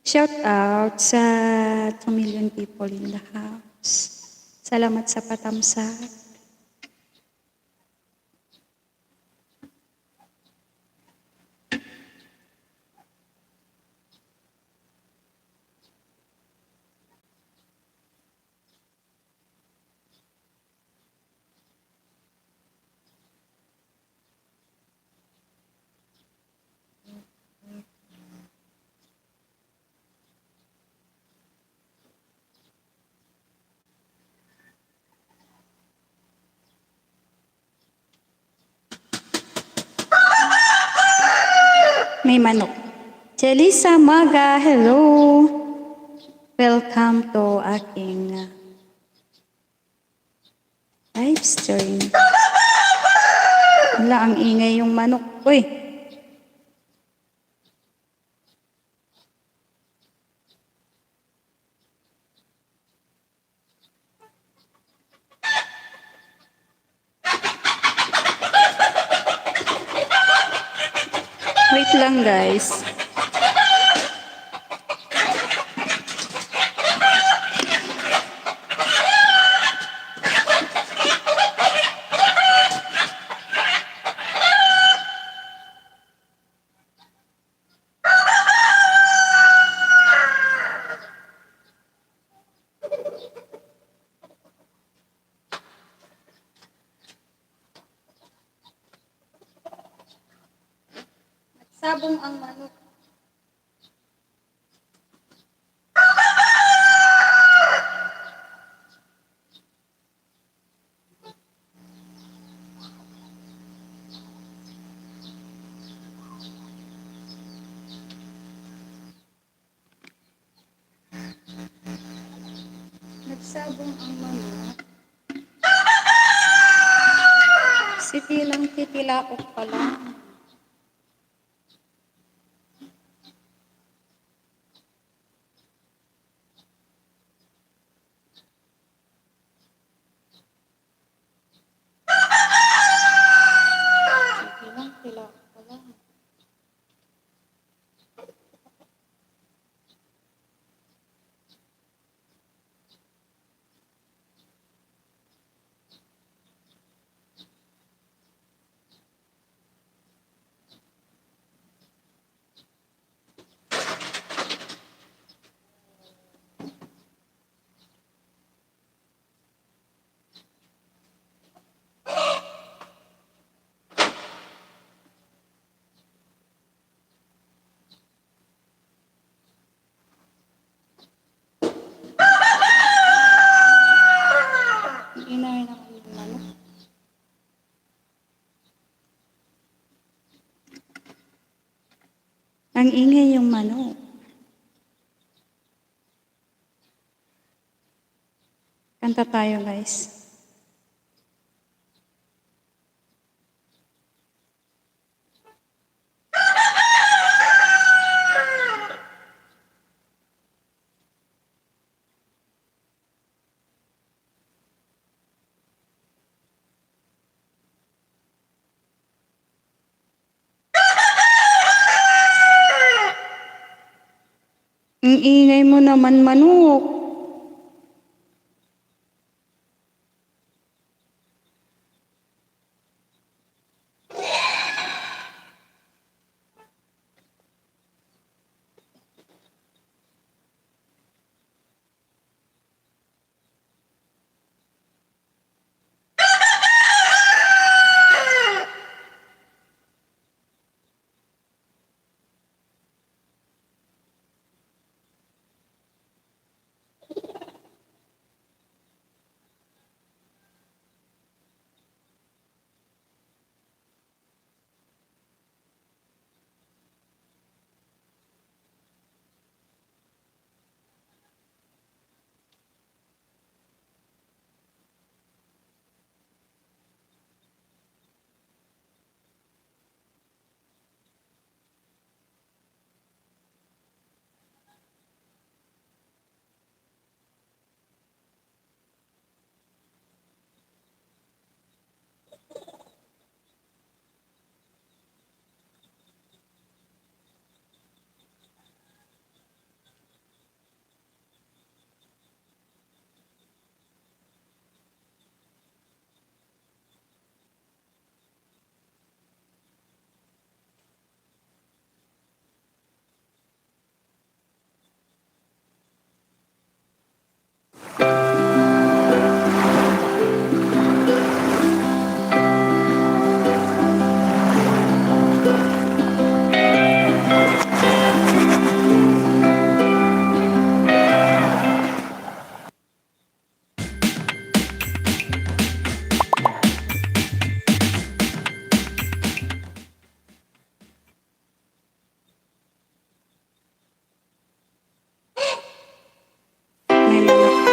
Shout out sa 2 million people in the house. Salamat sa patamsak. May manok. Jelisa Maga, hello. Welcome to aking live stream. Wala, ang ingay yung manok. Uy! Wait lang guys. Sabong ang manok. Nagsabong ang manok. Sitilang titilaok pa lang. Sitilang tilaok pa lang. Inay na yung manok. Ang ingay yung manok. Kanta tayo guys. Ang ingay mo naman manok.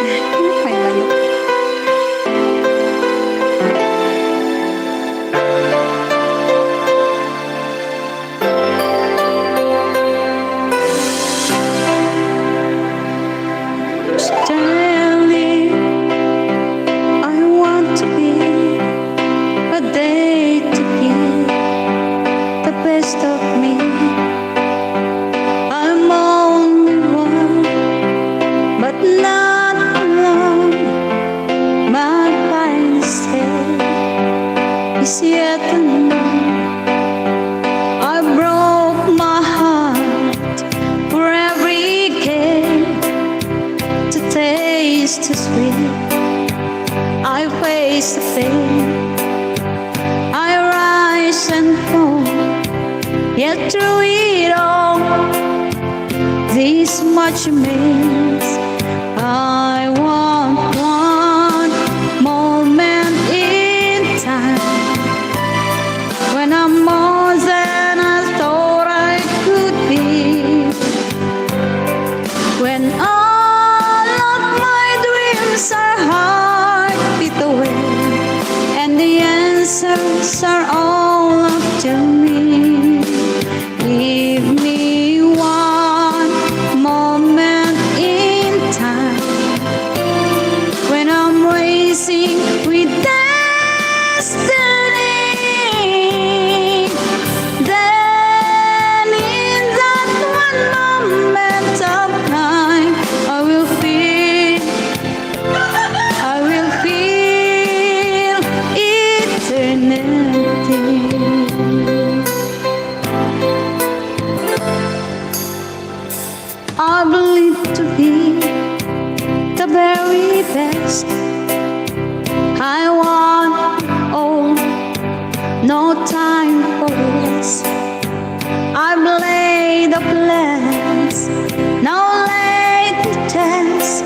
May manok. Stanley, I want to be a day to give the best of me. I'm only one, but not alone. My finest day is yet unknown. I broke my heart for every game to taste the sweet. I face the pain, I rise and fall, yet through it all, this much remains. I want one moment in time when I'm more than I thought I could be, when all of my dreams are heartbeat away and the answers are all up to me. Give me one moment in time when I'm racing with destiny. Then in that one moment of time, I will feel eternity. I believe to be the very best. I want all, no time for rest. I've laid the plans, now laid the test,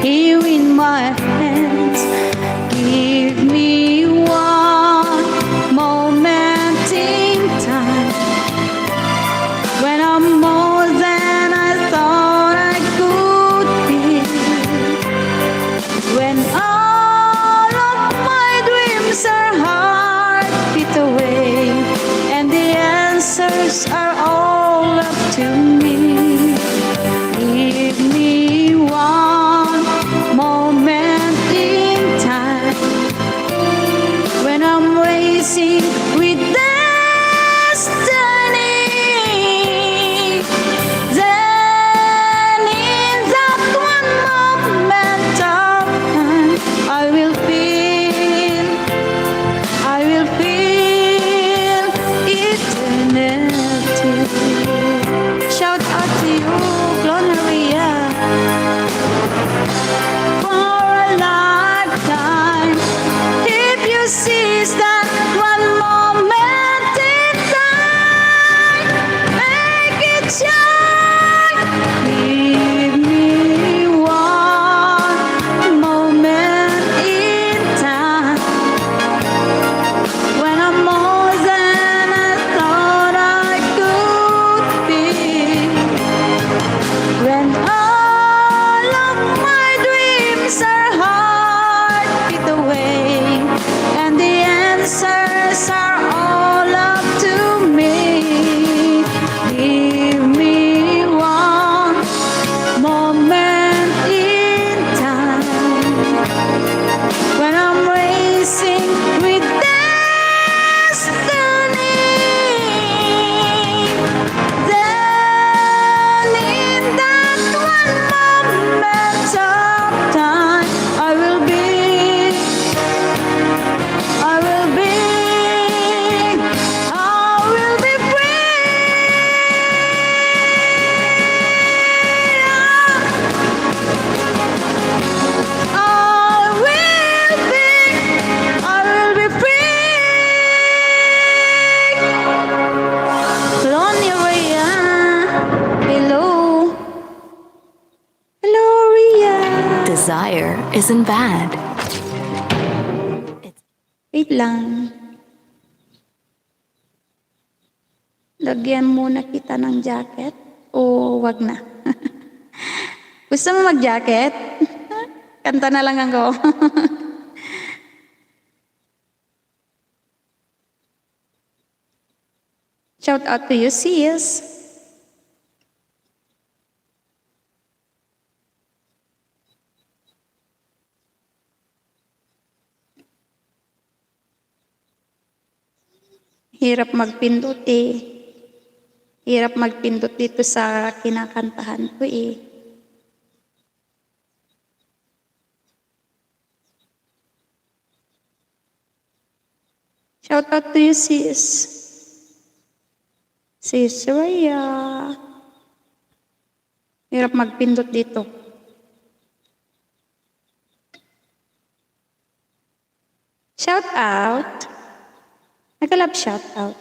here in my hands. Give me one moment in time when I'm more than I thought I could be, when all of my dreams are heartbeat away and the answers are all up to me. Give me one moment in time when I'm racing with destiny. Then in that one moment of time, I will feel eternity. Shout out to you, Gloria, for a lifetime. If you seize that one moment in time, make it shine. Give me one moment in time when I'm more than I thought I could be, when all of my dreams are heartbeat away and the answers are all up to me. Give me one moment in time when I'm racing with destiny. Then in that one moment of time, I will be Desire isn't bad. Wait lang. Lagyan muna kita ng jacket o wag na? Gusto mo mag-jacket? Kanta na lang ako. Shout out to you, sis. Hirap magpindot eh. Hirap magpindot dito sa kinakantahan ko eh. Shout out to you, sis. Sis Raya. Hirap magpindot dito. Shout out. Nagalap shout out.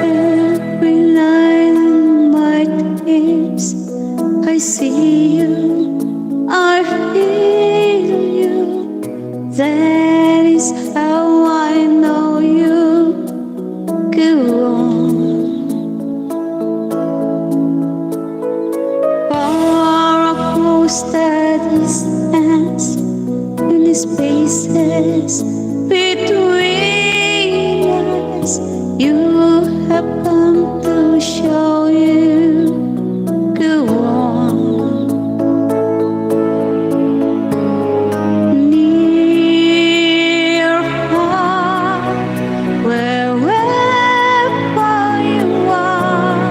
Every night in my dreams, I see you, I feel you. That is how I know you go on. Far across the distance, in the spaces between us, you have come to show you go on. Near, far, wherever you are,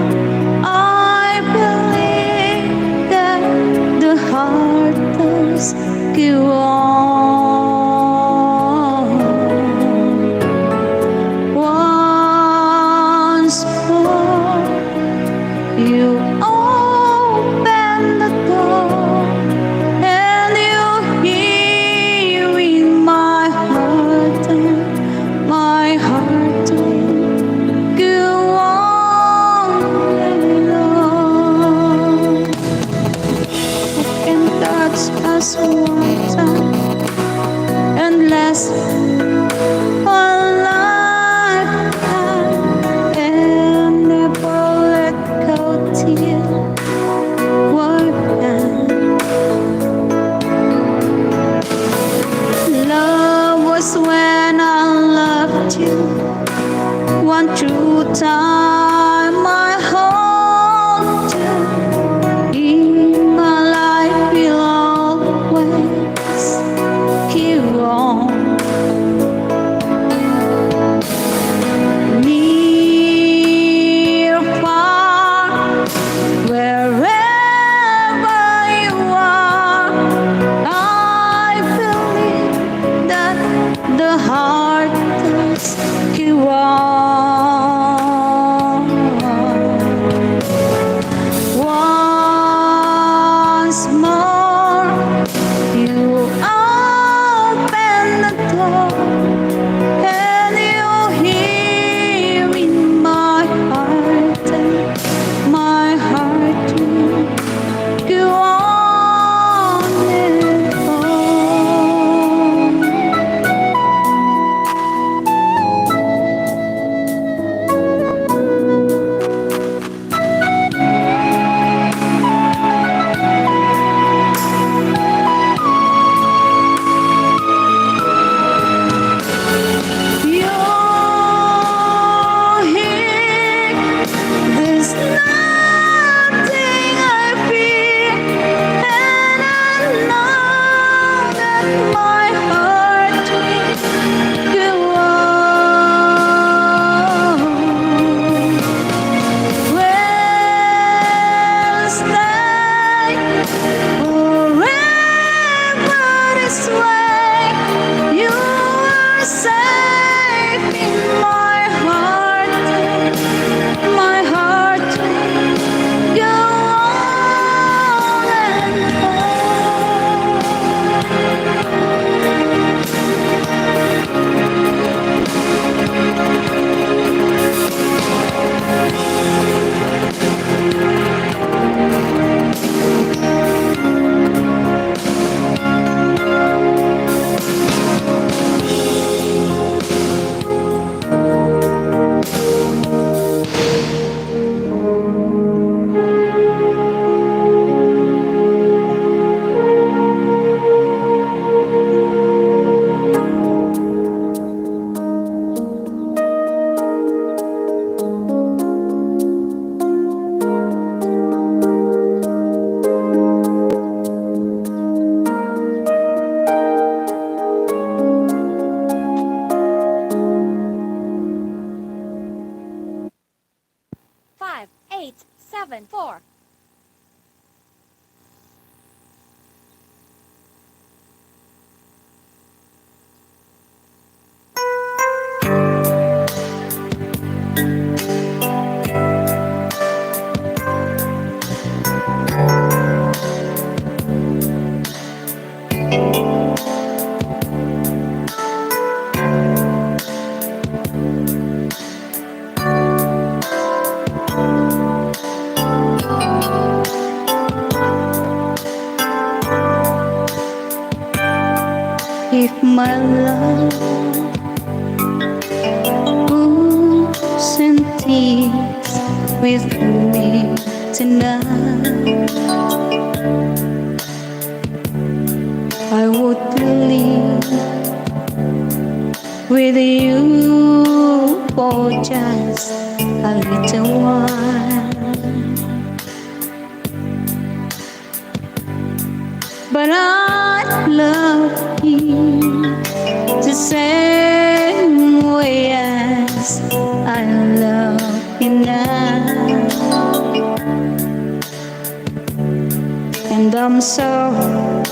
I believe that the heart does go on. Once more, you open the door, and you hear in my heart, and my heart will go on and on. Who can touch us one time and last a lifetime, and never let go till we're done. Love was when I loved you, one true time I hold you. In my life will always keep on. Near, far, wherever you are, I believe that the heart does go on. If my love moves and tears with me tonight, I would believe with you for just a little while. But I love you the same way as I love you now. And I'm sorry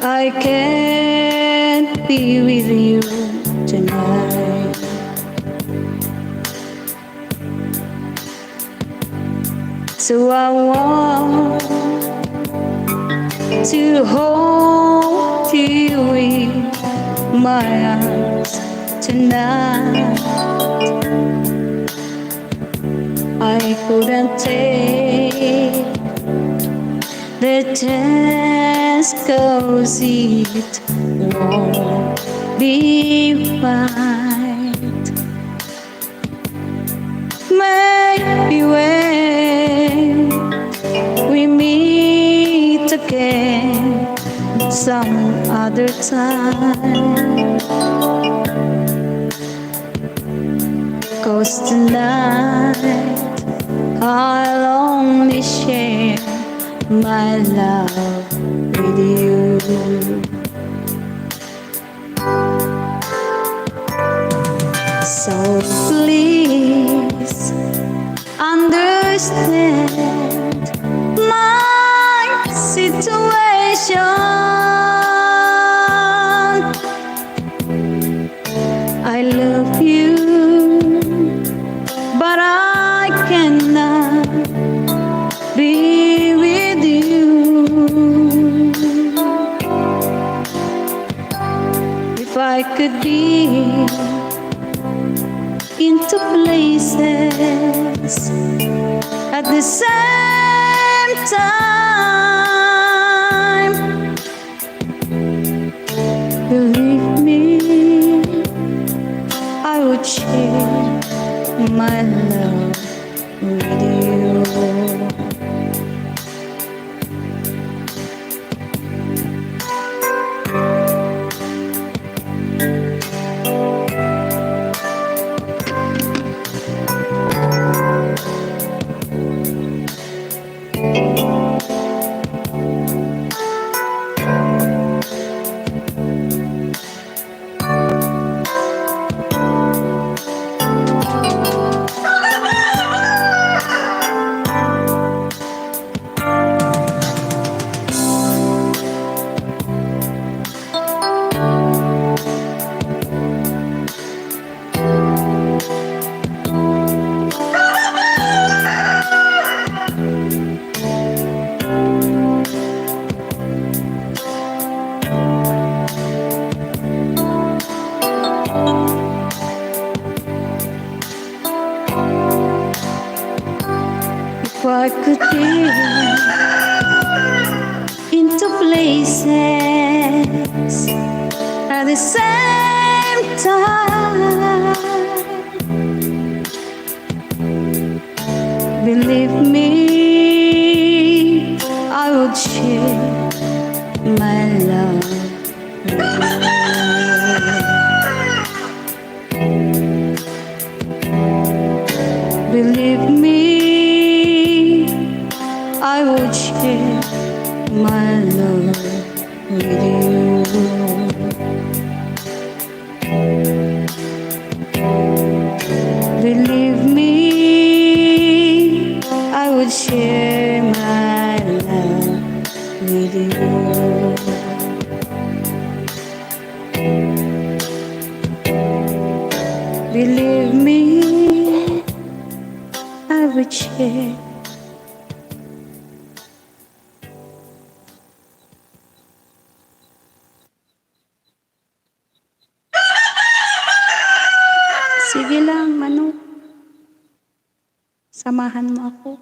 I can't be with you tonight. So I want to hold you in my arms tonight. I couldn't take the chance 'cause it won't be right. Maybe when we meet again some other time, 'cause tonight I'll only share my love with you. So please understand my situation. I love you, but I cannot be with you. If I could be in two places at the same time, believe me, I would share my love with you. If I could be in two places at the same time, believe me, I would share my love with you. Believe me, I would share my love with you. Believe me, I would share my love with you. Believe me, I would share Sige lang, manok. Samahan mo ako.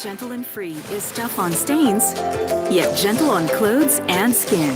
Gentle and Free is tough on stains, yet gentle on clothes and skin.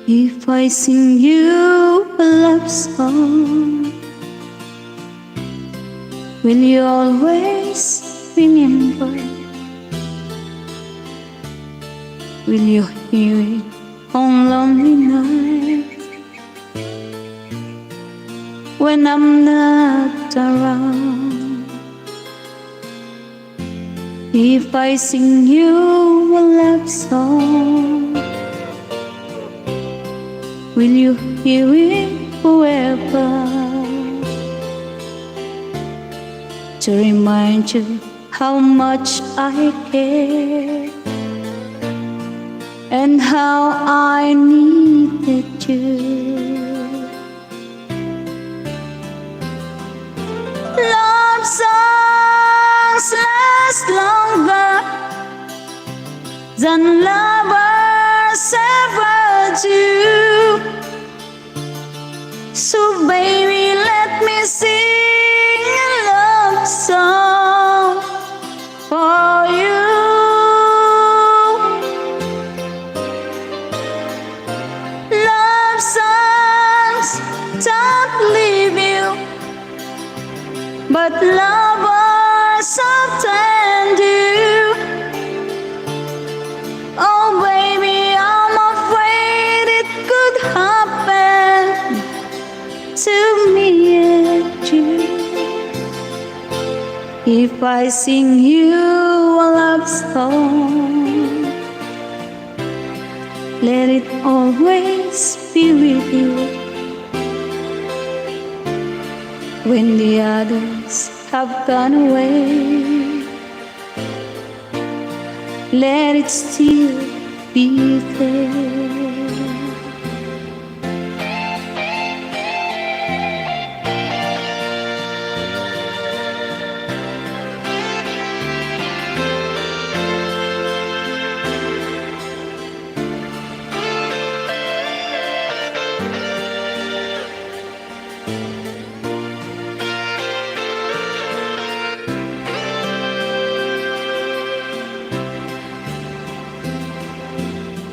If I sing you a love song, will you always remember? Will you hear it on lonely nights when I'm not around? If I sing you a love song, will you hear it forever? To remind you how much I care and how I needed you. Love songs last longer than lovers ever do. So baby, let me sing a love song for you. Love songs don't leave you, but lovers often do. Oh baby, I'm afraid it could happen to me and you. If I sing you a love song, let it always be with you. When the others have gone away, let it still be there.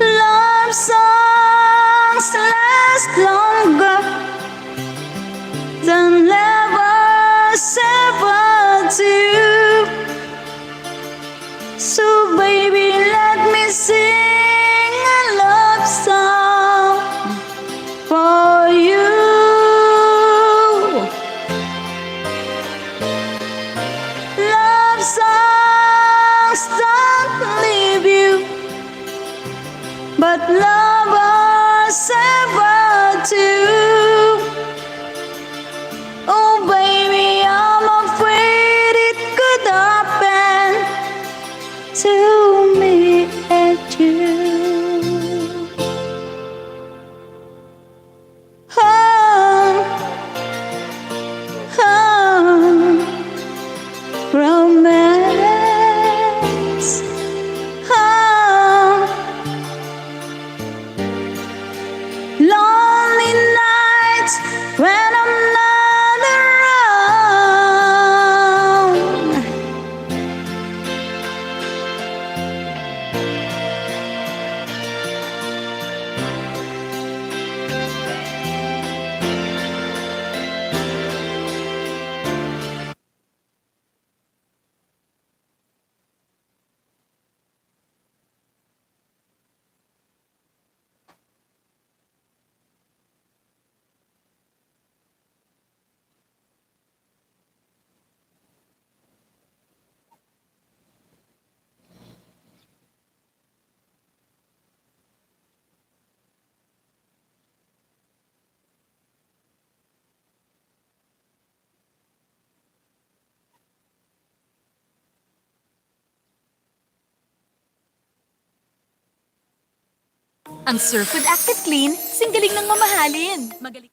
Love songs last longer than lovers ever do. So baby, let me sing a love song for you. Love songs don't leave you, but lovers ever do. Oh baby, I'm afraid it Ang Surf with Active Clean, singgaling ng mamahalin. Magaling.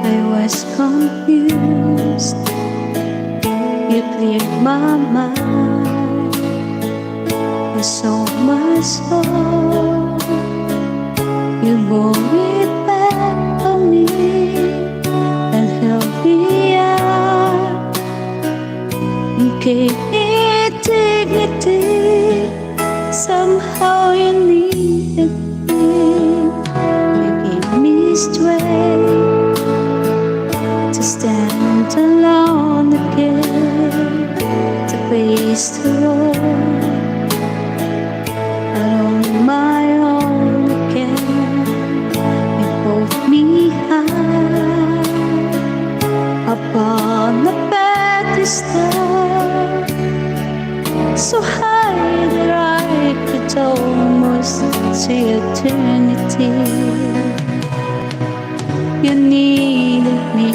I was confused. You cleared my mind with so much hope. You bore it back for me and held me up and gave me dignity. Somehow you needed me. You gave me strength to stand alone again, to face the road alone my own again. You hold me high upon the pedestal, so high that I could almost see eternity. You needed me,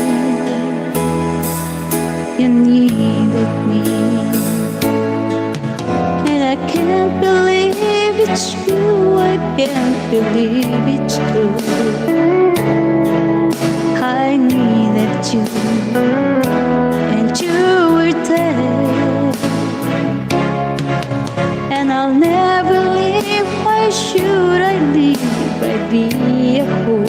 you needed me, and I can't believe it's true, I can't believe it's true. I needed you, and you were there, and I'll never leave. Why should I leave? I'd be a fool,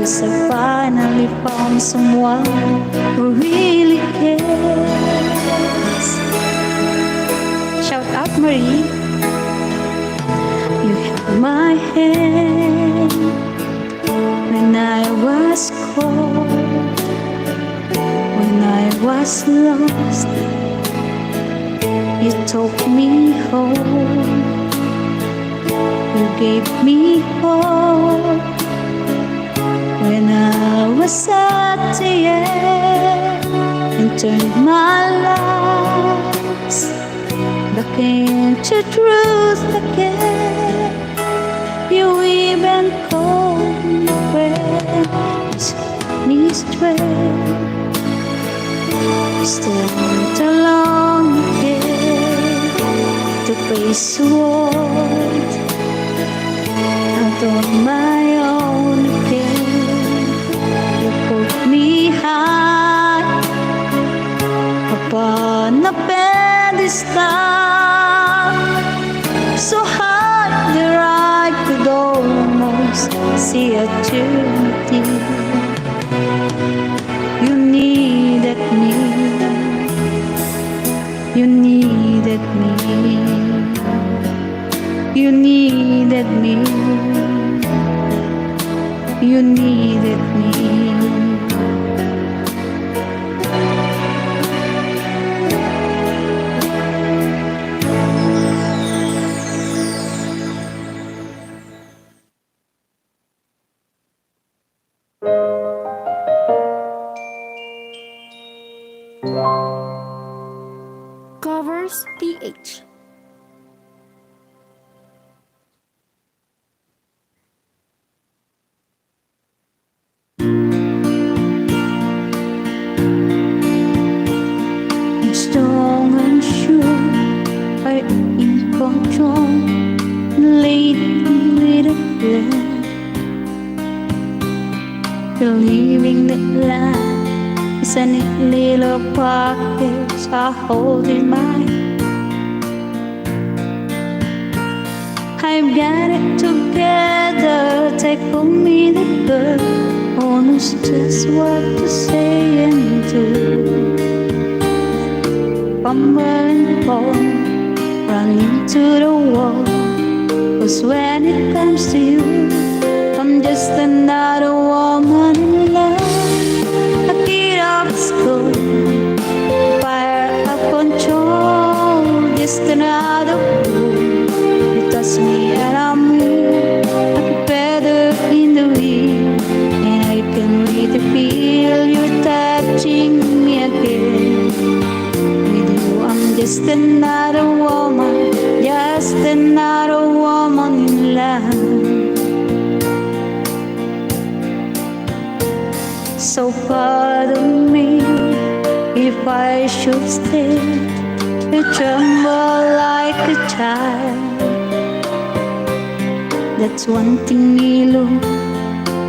'cause I finally found someone who really cares. Shout out Marie. You held my hand when I was cold, when I was lost. You took me home, you gave me hope when I was at the end, and turned my lives back into truth again. You even called me friend, me strength, stand alone again, to face the world out on my own again. You put me high upon a pedestal, so high that I could almost see eternity. You needed me, you needed me, you needed me, you needed me. Covers PH. Strong and sure, are in control, lately with a plan, believing that life is a neat little package I hold in mine. I've got it together, take on me the girl who knows just what to say and do. Fumble and fall, run into the wall, 'cause when it comes to you, I'm just another woman in love. I get up I should stay. You tremble like a child. That's one thing you look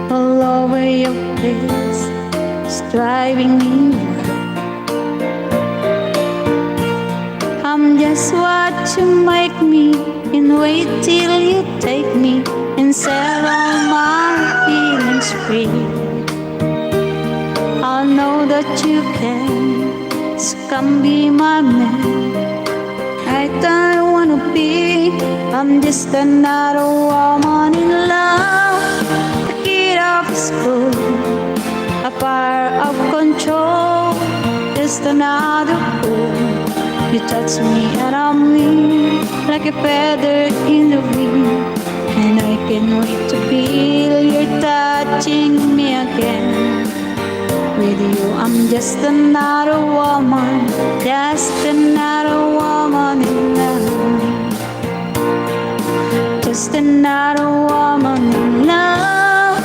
all over your face, striving me. I'm just what you make me, and wait till you take me and set all my feelings free. I know that you can, so come be my man. I don't wanna be, I'm just another woman in love, a kid of school, a power of control, just another fool. You touch me and I'm weak, like a feather in the wind, and I can't wait to feel you touching me again. With you I'm just another woman, just another woman in love, just another woman in love,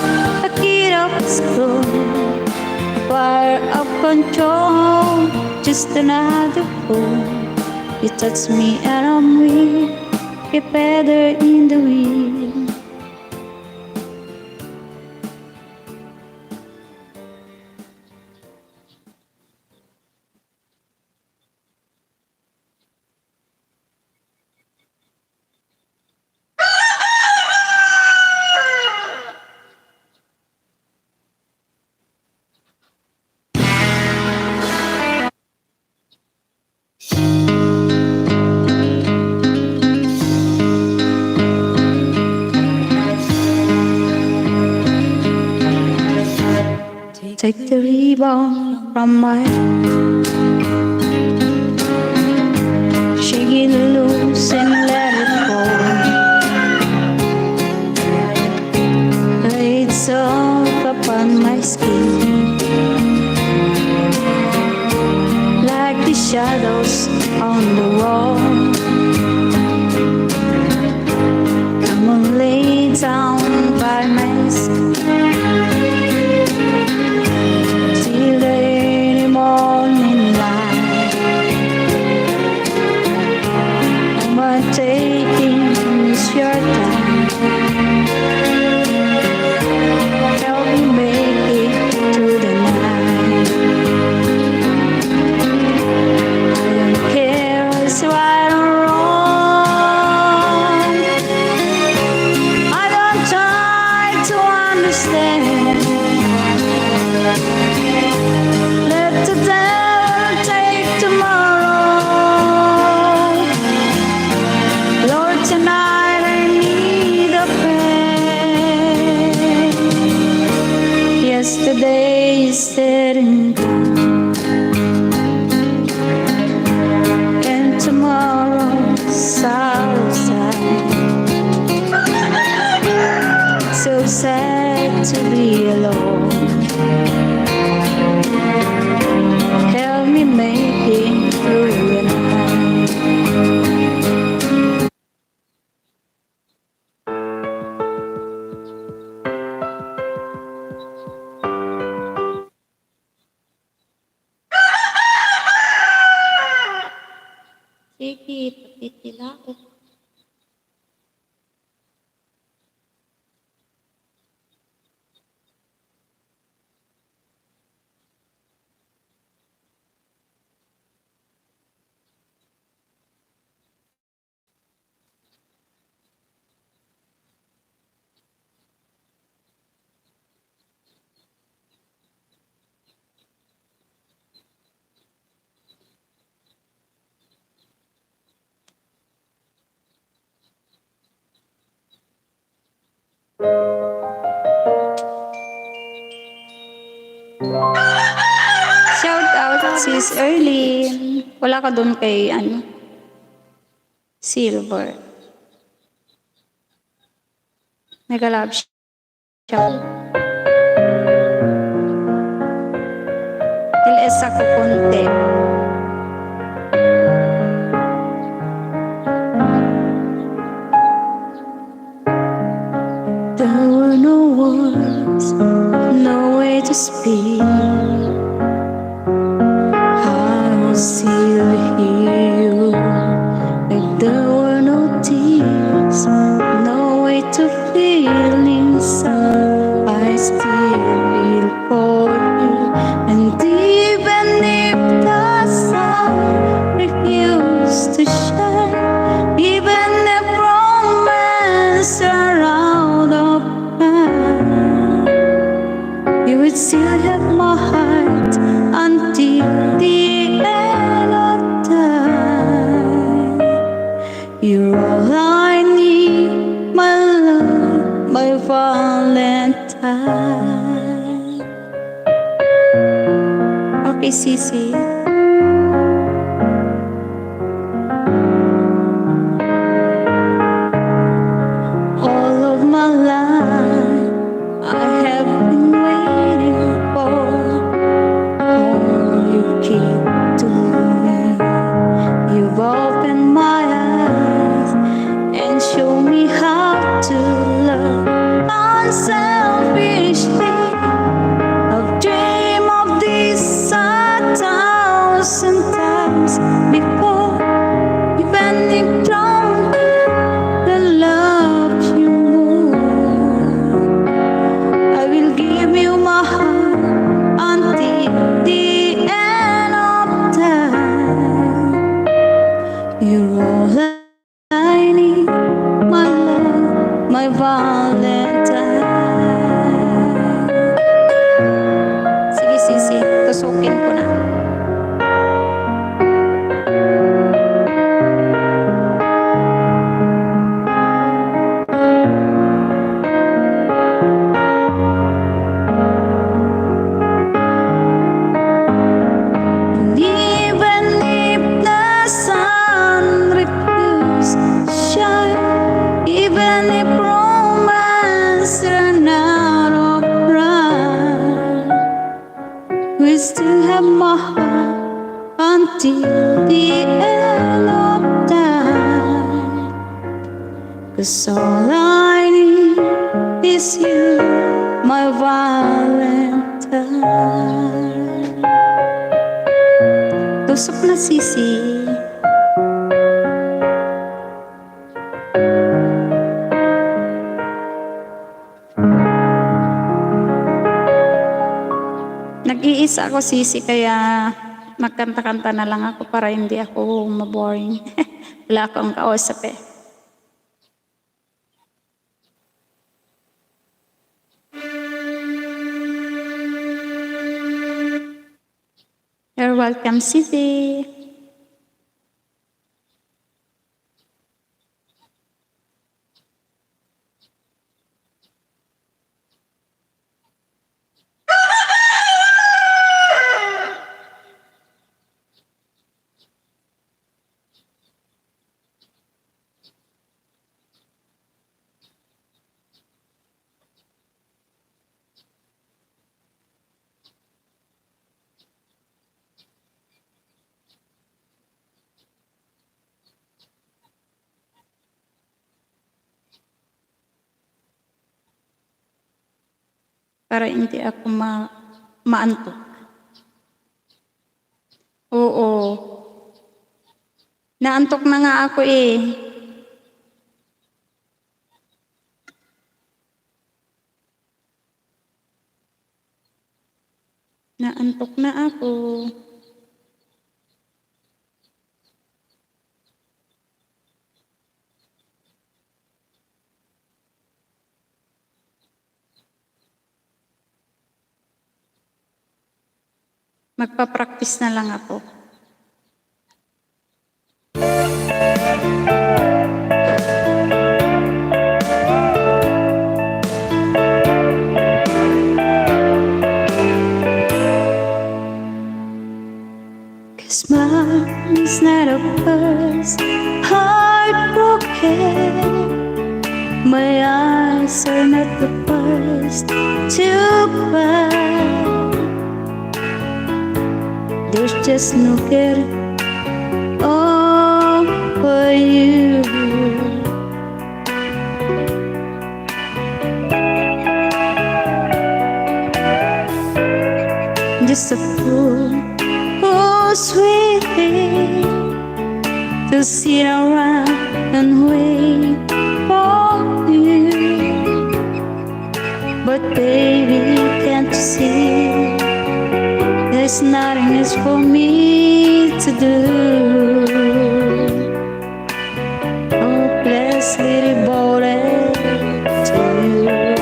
a kid of school, fire of control, just another fool. You touch me and I'm weak, a feather in the wind. Take the ribbon from my shake it loose and let it go. Lay it soft upon my skin, like the shadows on the wall. Come on, lay down by my skin till the early morning light. All my taking is your time. Help me make it through the night. I don't care what's right or wrong. I don't try to understand. Let the devil take tomorrow. Lord, tonight I need a friend. Yesterday is dead and gone, and tomorrow's outside. So sad to be alone. Help me make it through the night. Sige, patitila ko. Shout out sis Erlyn. Wala ka doon kay Silver. Nag-love siya. LS ako konti. There were no words, no way to speak. How still hear you. If there were no tears, no way to feel inside, I still feel for you. And even if the sun refused to shine, even if romance are out of time, you would still have my heart until the end of time. You're all I need, my love, my Valentine. Okay, Sisi. All of my life I have been waiting for all you keep to me. You've opened my eyes and shown me how to love unselfishly. I've dreamed of this 1,000 times before, even if don't the love you more. I will give you my heart until the end of time. You're all I need, my love, my Valentine. Sige, Sisi, tusukin ko na. Even if the sun refused to shine, even if romance ran out of rhyme, we still have my heart until the end of time. 'Cause all I need is you, my Valentine. Tusok na, Sisi. Nag-iisa ako, Sisi, kaya magkanta-kanta na lang ako para hindi ako maboring. Wala akong kausap eh. You're welcome, Sisi. Para hindi ako maantok. Oo. Naantok na nga ako eh. Naantok na ako. Magpa-practice na lang ako. Cause mine's not a first heartbroken. My eyes are not the first to cry. There's just no getting over you. Just a fool who's sweet stay to sit around and wait for you. But baby, can't you see there's nothing else for me to do? Hopelessly devoted to you.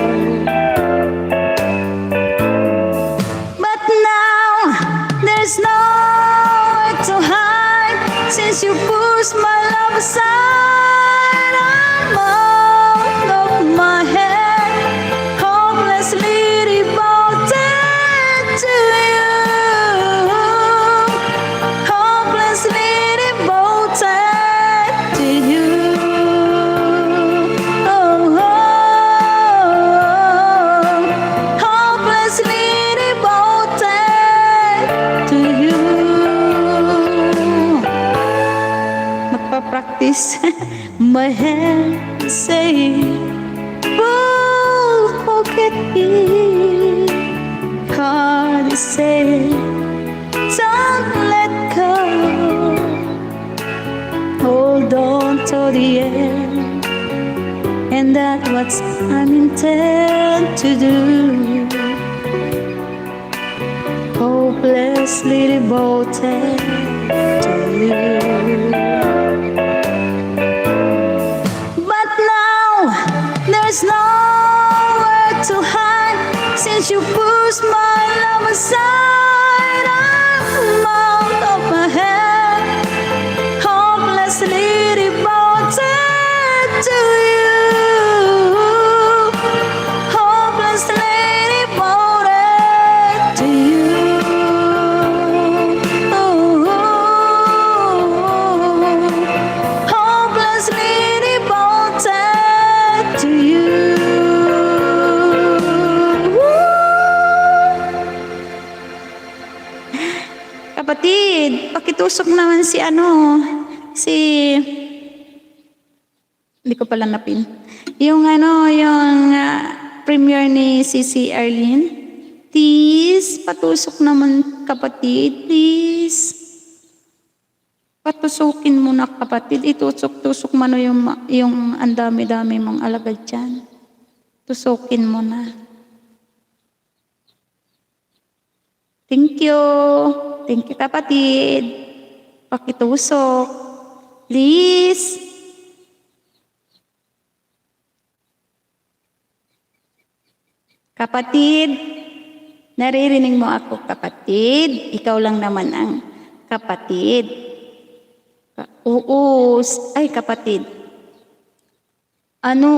But now there's nowhere to hide since you pushed my love aside. I'm out of my head, hopelessly devoted to you. Hopelessly devoted to you. Oh, hopelessly devoted to you. Magpa-practice my hand saying, oh, forget me. Heart is saying, don't let go. Hold on to the end, and that's what I'm intent to do. Hopelessly devoted to you. But now there's nowhere to hide since you pushed my love aside. I'm out of my head, hopelessly devoted to you. Hopelessly devoted to you. Hopelessly devoted to you. Kapatid, pakitusok naman si hindi ko pala napin. Yung premiere ni CC Arlene. Please, patusok naman kapatid, please. Patusukin mo na kapatid, itusok-tusok mo na yung ang dami-dami mong alagad dyan. Tusukin mo na. Thank you. Thank you kapatid. Pakitusok. Please. Kapatid, naririnig mo ako kapatid. Ikaw lang naman ang kapatid. Oo. Ay kapatid.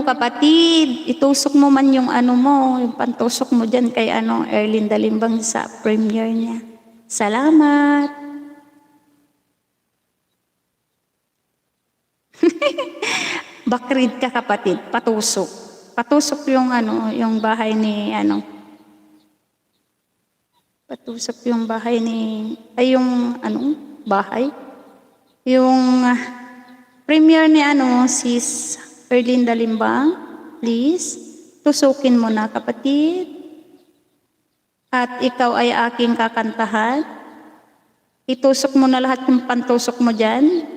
Kapatid, itusok mo man yung yung pantusok mo dyan kay Erlyn Dalimbang sa premiere niya. Salamat. Bakrid ka kapatid, patusok. Patusok yung yung bahay ni patusok yung bahay ni yung bahay. Yung premiere ni sis Erlyn Dalimbang, please, tusukin mo na kapatid. At ikaw ay aking kakantahan. Itusok mo na lahat ng pantusok mo dyan.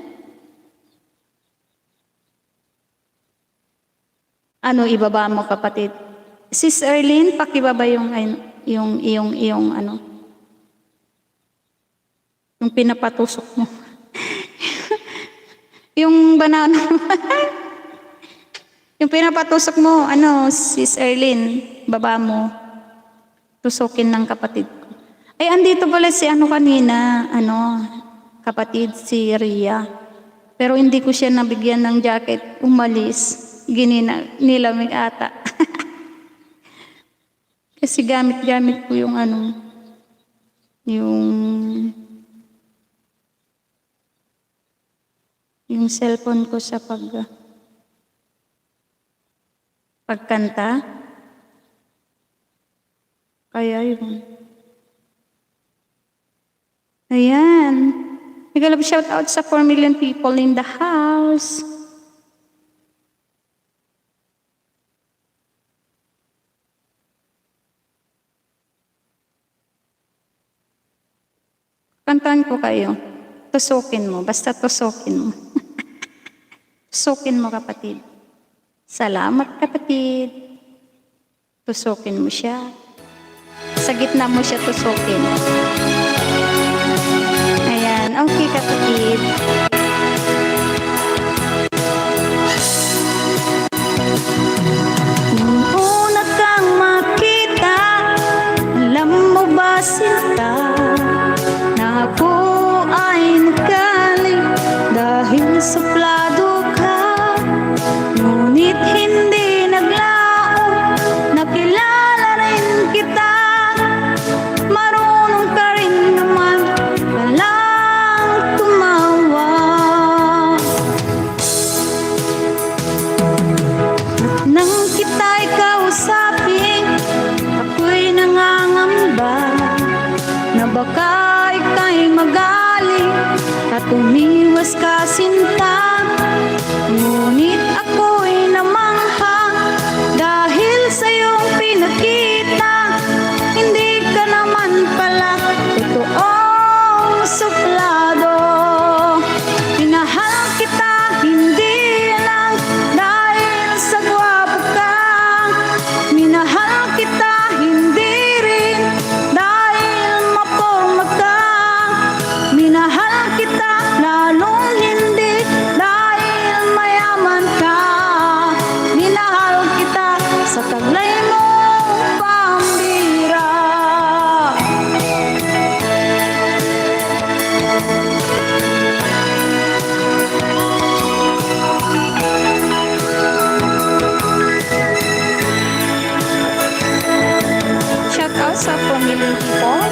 Ibaba mo kapatid. Sis Erlyn, pakibaba yung yung pinapatusok mo. Yung banana. Yung pinapatusok mo, sis Erlyn, baba mo. Tusukin ng kapatid ko. Ay, andito pala si kanina, kapatid, si Ria. Pero hindi ko siya nabigyan ng jacket, umalis. Nilamig ata. Kasi gamit-gamit ko yung yung cellphone ko sa pagkanta. Kaya yun. Ayan. Nag-love shout out sa 4 million people in the house. Kantahan ko kayo. Tusukin mo, basta tusukin mo. Tusukin mo, kapatid. Salamat, kapatid. Tusukin mo siya. Sa gitna mo siya tusukin. Ayan, okay, kapatid. Nung una kang makita, alam mo ba sila na ako ay nagaling dahil suplado ka? Ngunit hindi naglaon, nakilala rin kita. Marunong ka rin naman palang tumawa. At nang kita'y kausapin, ako'y nangangamba na baka ika'y magaling at umiwas ka sinta. Ngunit ako'y namangha dahil sa iyong pinakita. Hindi ka naman pala totoong suplado. Minahal kita hindi lang dahil sa gwapo ka. Minahal kita hindi rin dahil maporma ka. Minahal kita lalong hindi dahil mayaman ka. Minahal kita sa taglay mo pambira. Shout out sa pamilyang people.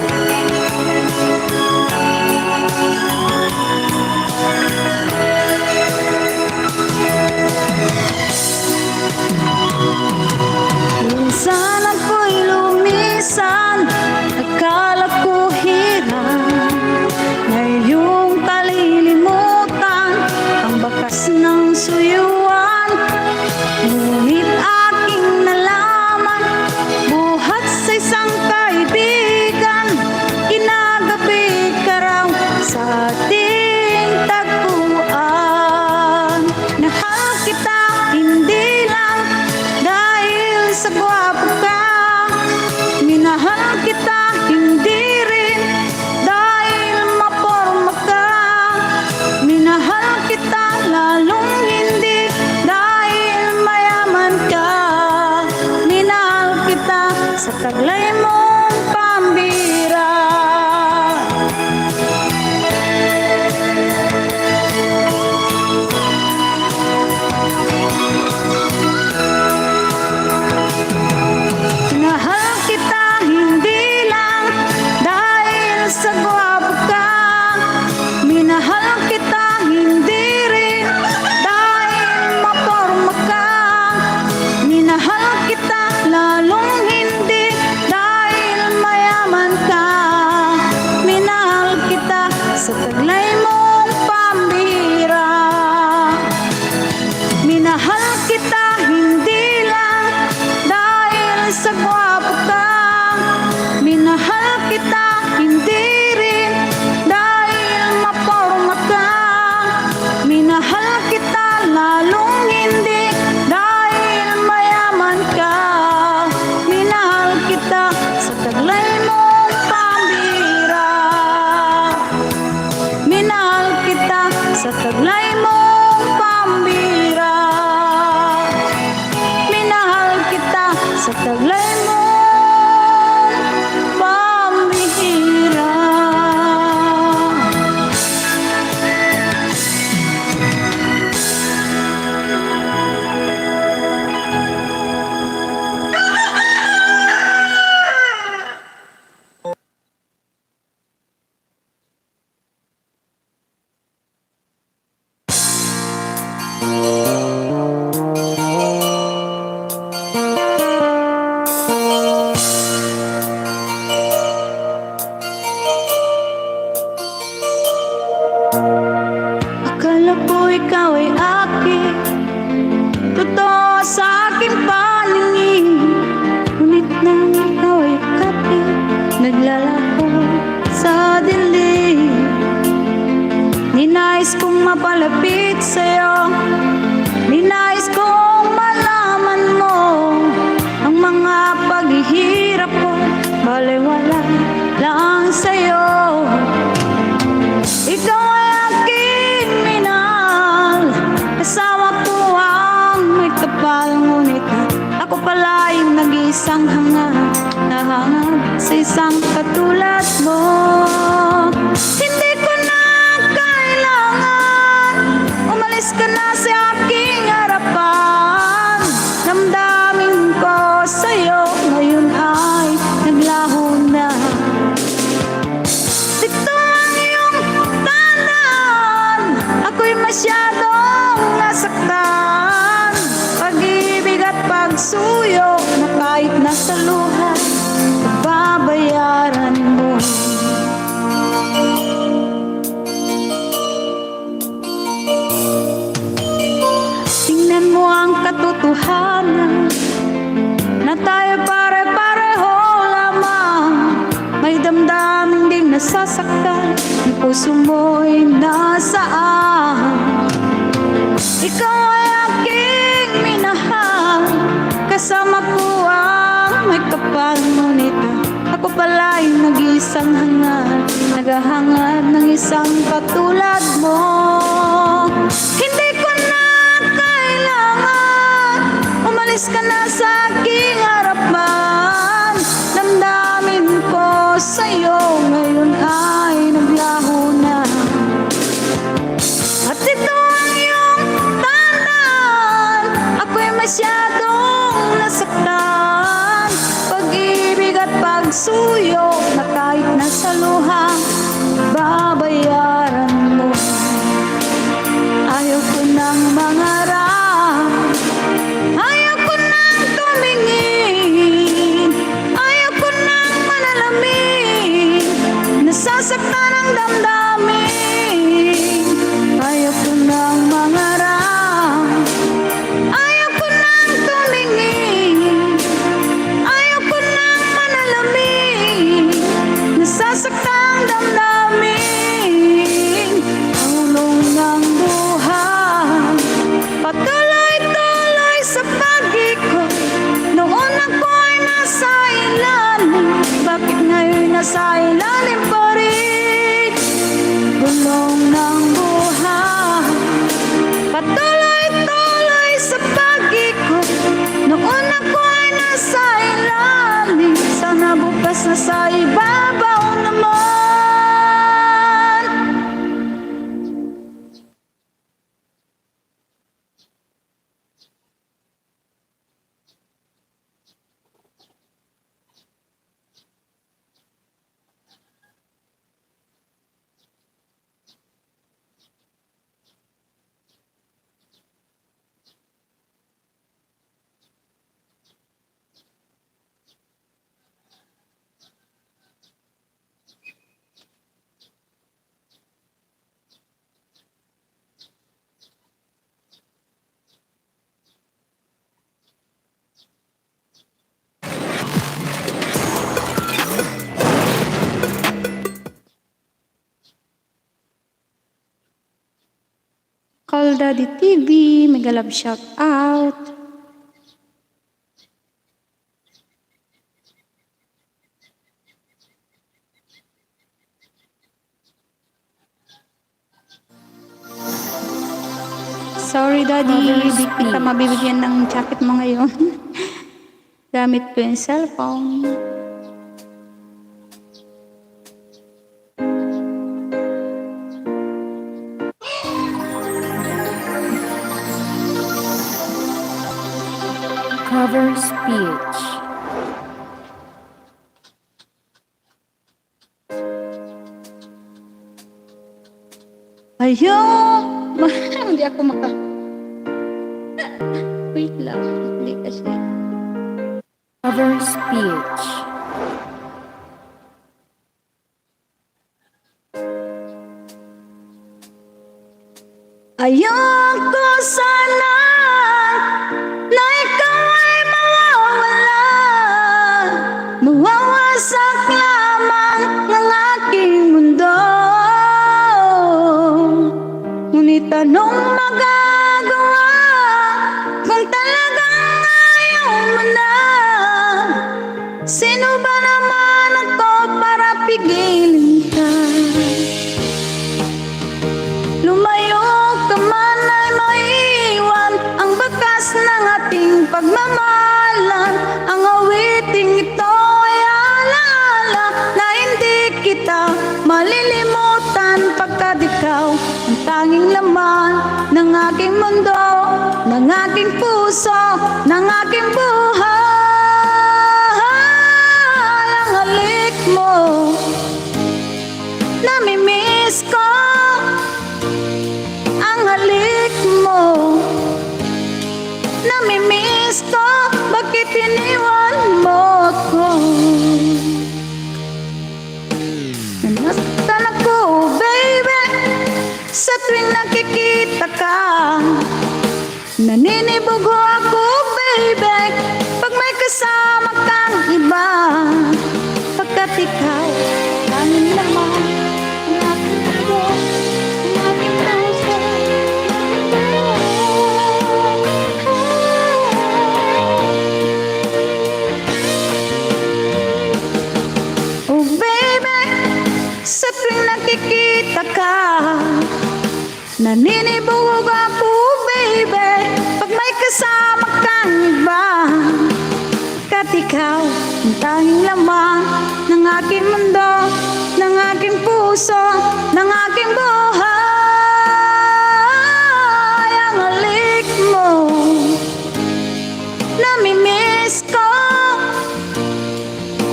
Minsan ako'y lumisan, akala ko hirap na iyong kalilimutan ang bakas ng suyuan. Ngunit aking nalaman, buhat sa isang kaibigan, kinagabi ka raw sa ating tagpuan. Nahal kita hindi lang dahil sa gwapo ka. Minahal kita hindi rin dahil maporma ka. Minahal kita lalong hindi dahil mayaman ka. Minahal kita sa taglay mong pambira. Minahal kita hindi lang dahil sa gwapo ka. Minahal kita hindi rin dahil maporma ka. Minahal kita lalong hindi dahil mayaman ka. Minahal kita sa taglay mong pambira. Minahal kita hindi lang dahil sa gwapo ka. Minahal kita hindi rin dahil maporma ka. Minahal kita lalong hindi dahil mayaman ka. Minahal kita sa taglay mong pambira. Minahal kita sa taglay mong pambira. Minahal kita sa taglay mong pambihira. Akala ko ikaw ay akin, totoo sa aking paningin. Ngunit nang ikaw ay kapit, naglalako sa dilim. Ninais kong mapalapit sa'yo, ninais kong malaman mo ang mga paghihirap ko, balewala lang sa'yo. Ikaw ay aking minahal, kasama ko ang may kapal, ngunit ako pala yung nag-iisang hangad, nahangad sa isang katulad mo. Hindi ko na kailangan umalis ka na sa aking harapan. Damdamin ko sa'yo ngayon ay naglaho na. Ito ang iyong tandaan, ako'y masyadong nasaktan. Pag-ibig at pagsuyo na kahit nasa luha, babayaran mo. Tingnan mo ang katotohanan na tayo pare-pareho lamang. May damdamin ding nasasaktan, ang puso mo'y nasaan. Ikaw ay aking minahal, kasama ko ang may kapal, ngunit ako pala ay nag-iisang hangad, naghahangad ng isang katulad mo. Hindi ko na kailangan umalis ka na sa aking harapan. Damdamin ko sa'yo ngayon ay naglaho na. At ito ang iyong tandaan, ako'y masyadong nasaktan. Pag-ibig at pagsuyo na kahit nasa luha, babayaran mo. Ayaw ko nang mangarap, ayaw ko nang tumingin, ayaw ko nang manalamin, nasasaktan ang damdamin. Ayaw ko nang mangarap, ayaw ko nang tumingin, ayaw ko nang manalamin, nasasaktan ang damdamin. Tulong ng buhay, patuloy-tuloy sa pag-ikot. Noon ako'y nasa ilalim, bakit ngayon nasa ilalim pa rin? Tulong ng buhay, patuloy-tuloy sa pag-ikot. Noon ako'y nasa ilalim, sana bukas na sa ibabaw naman. Call Daddy TV, mega love shout out. Sorry Daddy, di kita mabibigyan ng jacket mo ngayon. Gamit ko yung cellphone. Cover speech. Ayun! Hindi ako Wait lang, hindi kasi. Cover speech. Ayoko sana na ikaw ay mawawala, mawawasak lamang ng aking mundo. anong magagawa kung talagang ayaw mo na? Sino ba naman ako para pigilin ka? Lumayo ka man ay maiwan ang bakas ng ating pagmamahalan. Ang awiting ito ay alaala na hindi kita malilimutan, pagkat ikaw ang tanging laman ng aking mundo, ng aking puso, ng aking buhay. Ang halik mo, namimiss ko. Ang halik mo, namimiss ko. Bakit iniwan mo ako? Nasaktan ako, baby, sa tuwing nakikita ka. Naninibugo ako, baby, pag may kasama kang iba. Pagkat ikaw, tanging laman ang aking mundo, ang aking puso. Oh baby, sa tuwing nakikita ka, naninibugog ako, baby, pag may kasama kang iba. Kat ikaw ang tanging laman ng aking mundo, ng aking puso, ng aking buhay. Ang halik mo, namimiss ko.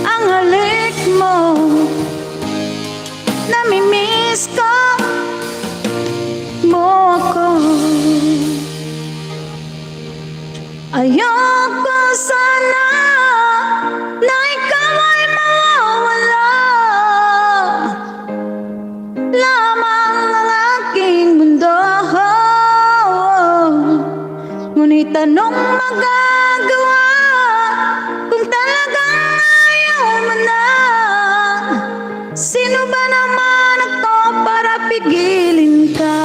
Ang halik mo, namimiss ko. Mo ako. Ayoko sana na ikaw ay mawawala. Lamang ang aking mundo. Ngunit anong magagawa kung talagang ayaw mo na? Sino ba naman ako para pigilin ka?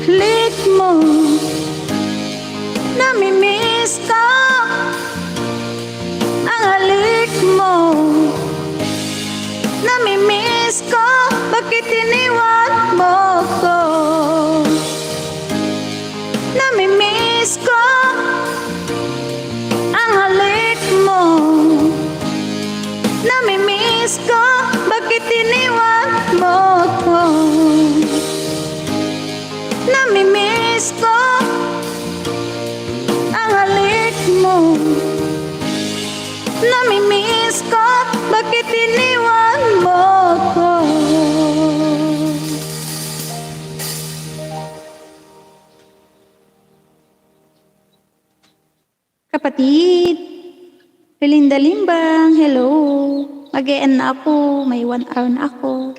Halik mo, namimiss ko. Ang halik mo, namimiss ko. Bakit iniwan mo ko? Namimiss ko. Ang halik mo, namimiss ko. Bakit iniwan mo ko? Namimiss ko. Ang halik mo, namimiss ko. Bakit iniwan mo ko? Kapatid, Belinda Limbang, hello. Mag-e-end na ako, may 1 hour na ako.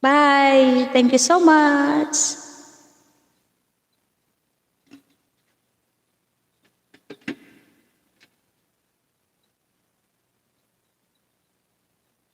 Bye, thank you so much.